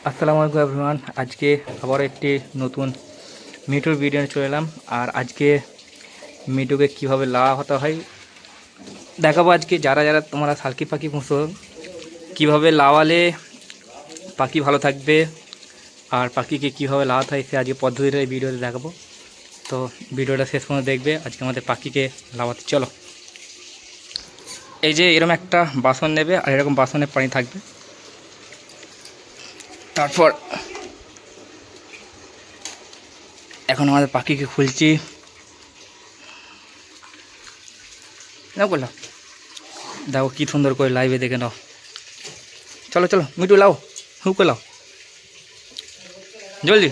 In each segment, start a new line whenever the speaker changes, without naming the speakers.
আসসালামু আলাইকুম এভরিওয়ান। আজকে আবার একটি নতুন মিঠুর ভিডিও নিয়ে চলে এলাম। আর আজকে মিঠুকে কীভাবে লাভ হতে হয় দেখাবো। আজকে যারা যারা তোমরা সার্কি পাখি পুষো কীভাবে লাওয়ালে পাখি ভালো থাকবে আর পাখিকে কীভাবে লাভাতে হয় সে আজকে পদ্ধতিটা এই ভিডিওতে দেখাবো। তো ভিডিওটা শেষ পর্যন্ত দেখবে। আজকে আমাদের পাখিকে লাভাতে চলো। এই যে এরকম একটা বাসন নেবে আর এরকম বাসনে পানি থাকবে। তারপর এখন আমাদের পাখিকে খুলছি। না বললাম দেখো কী সুন্দর করে লাইভে দেখে নাও। চলো চলো মিঠু লাও, হুকে লাও, জলদি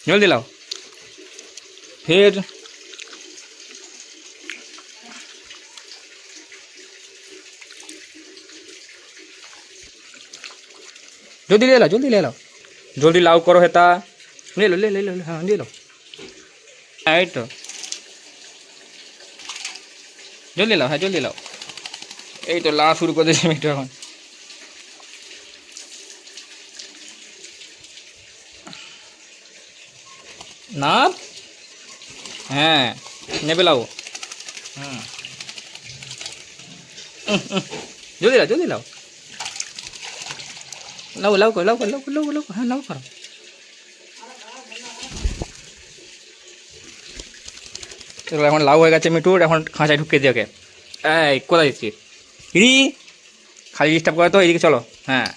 জলদি লাও। ফের जल्दी ले लो, जल्दी ले लो, जल्दी लाओ करो हेता। ले लो ले ले लो, हाँ ले लो। आई तो जल्दी लाओ, हाँ जल्दी लाओ। এই তো লা শুরু করে দিয়েছি মিঠু এখন। না হ্যাঁ নেবে লাও। হুম জলদি লাও, জলদি লাও, লাও লাও লাও লাও লাও লাও, হ্যাঁ লাও করো। চলো এখন লাউ হয়ে গেছে মিঠুর, এখন খাঁচায় ঢুকিয়ে দিয়ে ওকে। এই কোথায় দিচ্ছি ইরি, খালি ডিস্টার্ব করে তো, এইদিকে চলো। হ্যাঁ